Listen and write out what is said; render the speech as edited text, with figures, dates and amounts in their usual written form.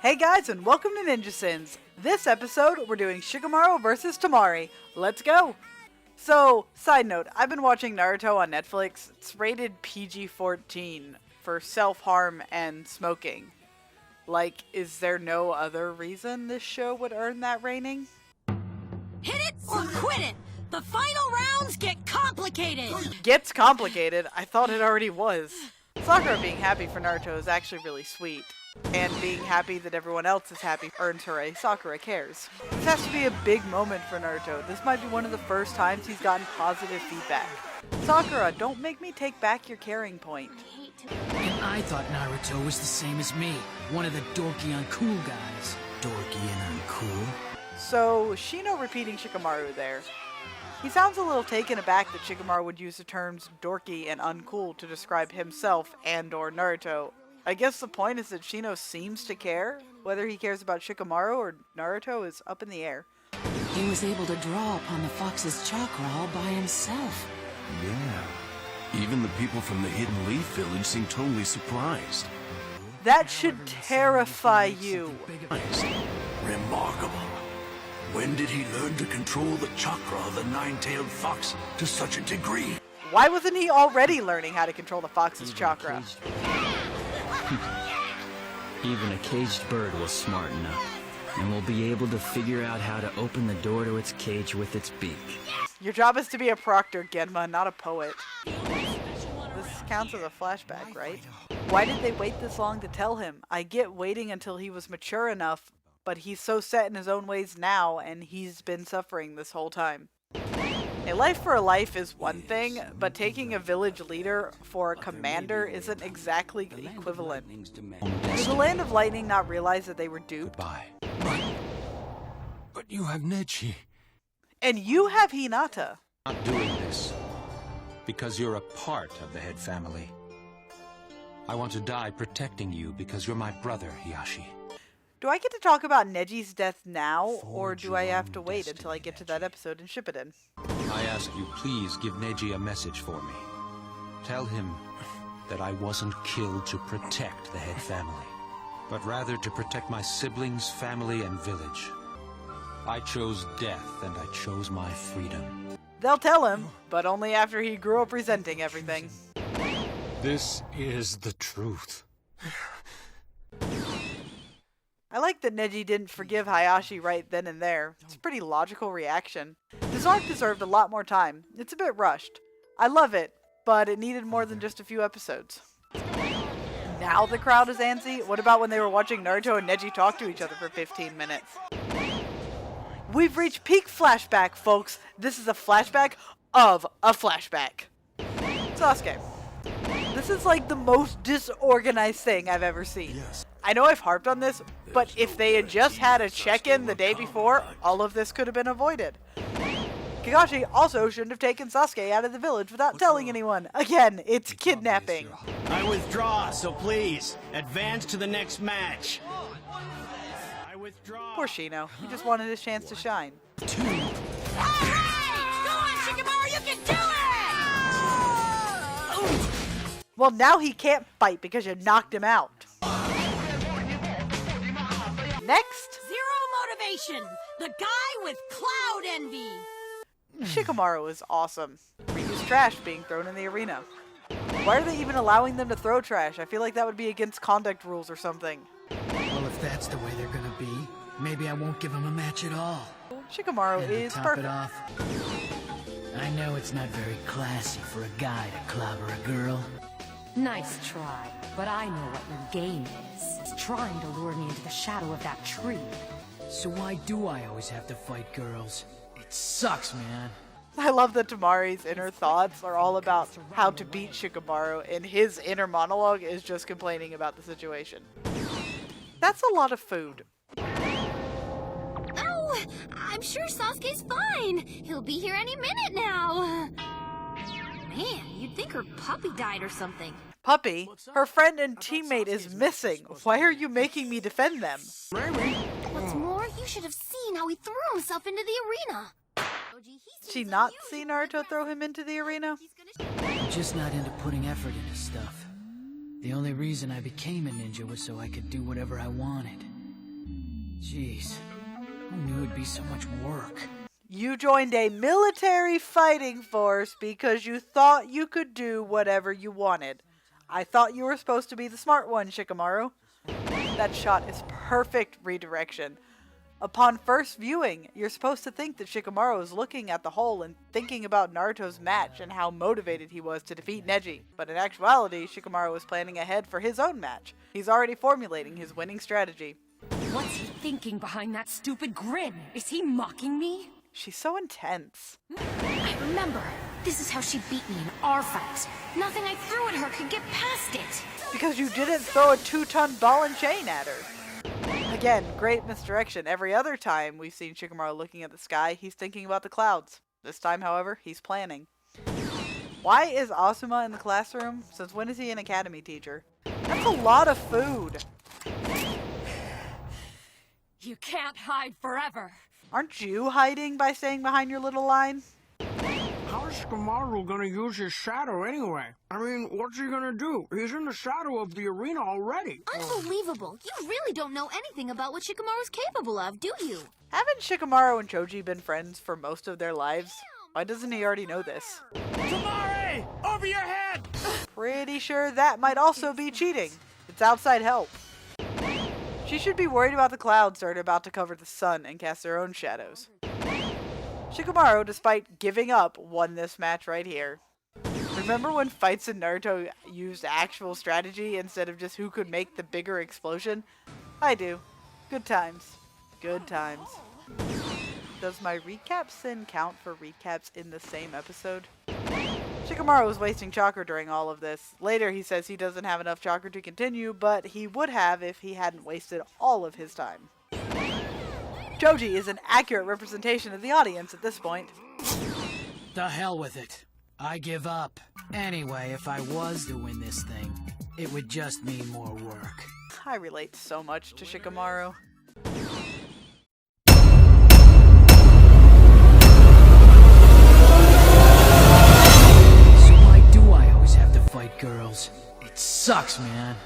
Hey guys, and welcome to NinjaSins. This episode, we're doing Shikamaru versus Temari. Let's go! So, side note, I've been watching Naruto on Netflix. It's rated PG-14 for self-harm and smoking. Like, is there no other reason this show would earn that rating? Hit it or quit it! The final rounds get complicated! Gets complicated? I thought it already was. Sakura being happy for Naruto is actually really sweet. And being happy that everyone else is happy earns her a Sakura cares. This has to be a big moment for Naruto. This might be one of the first times he's gotten positive feedback. Sakura, don't make me take back your caring point. And I thought Naruto was the same as me. One of the dorky uncool guys. Dorky and uncool? So, Shino repeating Shikamaru there. He sounds a little taken aback that Shikamaru would use the terms dorky and uncool to describe himself and or Naruto. I guess the point is that Shino seems to care. Whether he cares about Shikamaru or Naruto is up in the air. He was able to draw upon the fox's chakra all by himself. Yeah. Even the people from the Hidden Leaf Village seem totally surprised. That should terrify you. Remarkable. When did he learn to control the chakra of the nine-tailed fox to such a degree? Why wasn't he already learning how to control the fox's chakra? Even a caged bird was smart enough, and will be able to figure out how to open the door to its cage with its beak. Your job is to be a proctor, Genma, not a poet. This counts as a flashback, right? Why did they wait this long to tell him? I get waiting until he was mature enough, but he's so set in his own ways now, and he's been suffering this whole time. A life for a life is one thing, but taking a village leader for a commander isn't exactly equivalent. Did the Land of Lightning not realize that they were duped? Goodbye. But you have Neji. And you have Hinata. Not doing this because you're a part of the head family. I want to die protecting you because you're my brother, Hiyashi. Do I get to talk about Neji's death now, or do I have to wait until I get to that episode in Shippuden? I ask you, please give Neji a message for me. Tell him that I wasn't killed to protect the head family, but rather to protect my siblings, family, and village. I chose death, and I chose my freedom. They'll tell him, but only after he grew up resenting everything. This is the truth. I like that Neji didn't forgive Hayashi right then and there. It's a pretty logical reaction. This arc deserved a lot more time. It's a bit rushed. I love it, but it needed more than just a few episodes. Now the crowd is antsy? What about when they were watching Naruto and Neji talk to each other for 15 minutes? We've reached peak flashback, folks. This is a flashback of a flashback. Sasuke. This is like the most disorganized thing I've ever seen. I know I've harped on this, but if they had just had a check-in the day before, all of this could have been avoided. Kakashi also shouldn't have taken Sasuke out of the village without telling anyone. Again, it's kidnapping. I withdraw, so please, advance to the next match. I withdraw. Poor Shino. He just wanted his chance to shine. Alright! Go on, Shikamaru, you can do it! Well, now he can't fight because you knocked him out. Next, Zero motivation! The guy with cloud envy! Shikamaru is awesome. Reuse trash being thrown in the arena. Why are they even allowing them to throw trash? I feel like that would be against conduct rules or something. Well, if that's the way they're gonna be, maybe I won't give them a match at all. Shikamaru And to is top perfect. it off, I know it's not very classy for a guy to clobber a girl. Nice try, but I know what your game is. It's trying to lure me into the shadow of that tree. So why do I always have to fight girls? It sucks, man. I love that Temari's inner thoughts are all about how to beat Shikamaru, and his inner monologue is just complaining about the situation. That's a lot of food. Oh, I'm sure Sasuke's fine. He'll be here any minute now. Man, you'd think her puppy died or something. Puppy, her friend and teammate is missing. Why are you making me defend them? What's more, you should have seen how he threw himself into the arena. Did she not see Naruto throw him into the arena? I'm just not into putting effort into stuff. The only reason I became a ninja was so I could do whatever I wanted. Jeez, who knew it'd be so much work? You joined a military fighting force because you thought you could do whatever you wanted. I thought you were supposed to be the smart one, Shikamaru. That shot is perfect redirection. Upon first viewing, you're supposed to think that Shikamaru is looking at the hole and thinking about Naruto's match and how motivated he was to defeat Neji. But in actuality, Shikamaru was planning ahead for his own match. He's already formulating his winning strategy. What's he thinking behind that stupid grin? Is he mocking me? She's so intense. I remember. This is how she beat me in our fight. Nothing I threw at her could get past it. Because you didn't throw a 2-ton ball and chain at her. Again, great misdirection. Every other time we've seen Shikamaru looking at the sky, he's thinking about the clouds. This time, however, he's planning. Why is Asuma in the classroom? Since when is he an academy teacher? That's a lot of food. You can't hide forever. Aren't you hiding by staying behind your little line? How's Shikamaru gonna use his shadow anyway? I mean, what's he gonna do? He's in the shadow of the arena already. Unbelievable. You really don't know anything about what Shikamaru's capable of, do you? Haven't Shikamaru and Choji been friends for most of their lives? Why doesn't he already know this? Temari! Over your head! Pretty sure that might also be cheating. It's outside help. She should be worried about the clouds that are about to cover the sun and cast their own shadows. Shikamaru, despite giving up, won this match right here. Remember when fights in Naruto used actual strategy instead of just who could make the bigger explosion? I do. Good times. Good times. Does my recap sin count for recaps in the same episode? Shikamaru was wasting chakra during all of this. Later he says he doesn't have enough chakra to continue, but he would have if he hadn't wasted all of his time. Choji is an accurate representation of the audience at this point. The hell with it. I give up. Anyway, if I was to win this thing, it would just mean more work. I relate so much to Shikamaru. So why do I always have to fight girls? It sucks, man.